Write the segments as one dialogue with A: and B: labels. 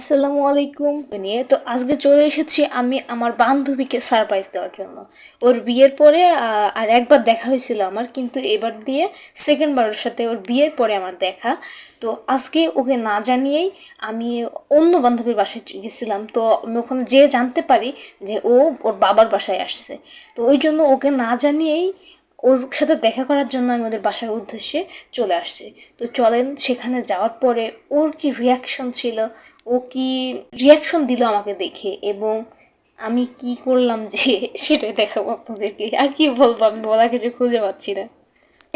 A: আসসালামু আলাইকুম নিয়ে তো আজকে চলে এসেছি আমি আমার বান্ধবীকে সারপ্রাইজ দেওয়ার জন্য। ওর বিয়ের পরে আর একবার দেখা হয়েছিল আমার, কিন্তু এবার দিয়ে সেকেন্ড বারের সাথে ওর বিয়ের পরে আমার দেখা। তো আজকে ওকে না জানিয়েই আমি অন্য বান্ধবীর বাসায় গেছিলাম। তো আমি ওখানে যেয়ে জানতে পারি যে ও ওর বাবার বাসায় আসছে। তো ওই জন্য ওকে না জানিয়েই ওর সাথে দেখা করার জন্য আমি ওদের বাসার উদ্দেশ্যে চলে আসছি। তো চলেন সেখানে যাওয়ার পরে ওর কি রিয়াকশন ছিল, ও কি রিয়াকশন দিল আমাকে দেখে, এবং আমি কি করলাম যে সেটাই দেখাবো আপনাদেরকে। আর কি বলবো, আমি বলার কিছু খুঁজে পাচ্ছি না।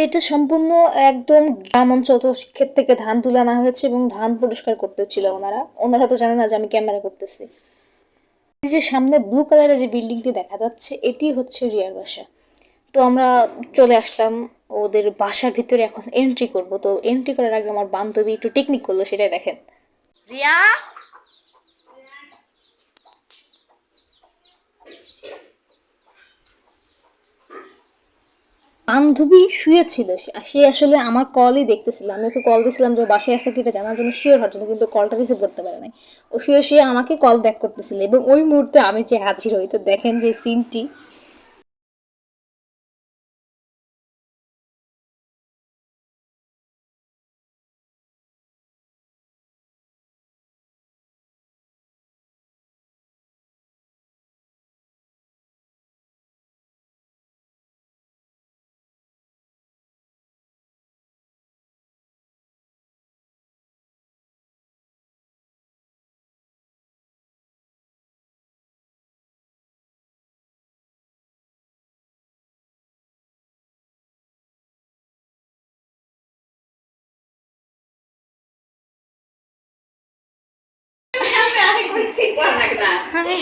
A: এটা সম্পূর্ণ একদম গ্রাম অঞ্চল, তো ক্ষেত থেকে ধান তুলে আনা হয়েছে এবং ধান পরিষ্কার করতেছিল ওনারা। ওনারা তো জানে না যে আমি ক্যামেরা করতেছি। এই যে সামনে ব্লু কালারের যে বিল্ডিংটি দেখা যাচ্ছে, এটি হচ্ছে রিয়ার বাসা। তো আমরা চলে আসলাম ওদের বাসার ভিতরে, এখন এন্ট্রি করব। তো এন্ট্রি করার আগে আমার বান্ধবী একটু টেকনিক করলো, সেটাই দেখেন। রিয়া, বান্ধবী শুয়েছিল, সে আসলে আমার কলই দেখতেছিল। আমি ওকে কল দিয়েছিলাম যে ও বাসায় আসছে কি এটা জানার জন্য, শিওর হওয়ার জন্য, কিন্তু কলটা রিসিভ করতে পারে নাই। ও শুয়ে শুয়ে আমাকে কল ব্যাক করতেছিল এবং ওই মুহূর্তে আমি যে হাজির হই। তো দেখেন যে সিনটি।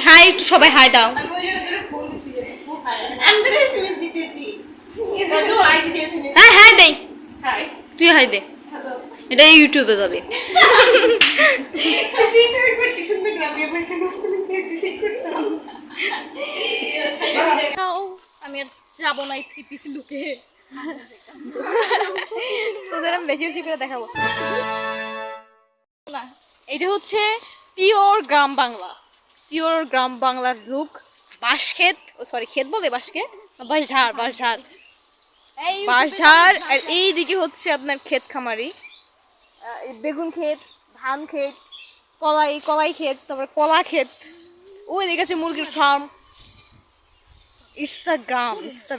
A: হাই, সবাই হাই দাও। হ্যাঁ হাই দেই, তুই হাই দে, এটা ইউটিউবে যাবে।
B: আমি আর যাবো না এই থ্রি পিস লুকে।
A: তোদের আমি বেশি বেশি করে দেখাবো।
B: না, এটা হচ্ছে পিওর গ্রাম বাংলা, পিওর গ্রাম বাংলার লুক। বাঁশ ক্ষেত, ও সরি ক্ষেত বলে বাঁশকে, বাঁশঝাড় বাঁশঝাড় বাঁশঝাড়। আর এইদিকে হচ্ছে আপনার ক্ষেত খামারি, এই বেগুন ক্ষেত, ধান ক্ষেত, কলাই কলাই ক্ষেত, তারপর কলা ক্ষেত। ওই দিকে আছে মুরগির farm. It's the gram, it's the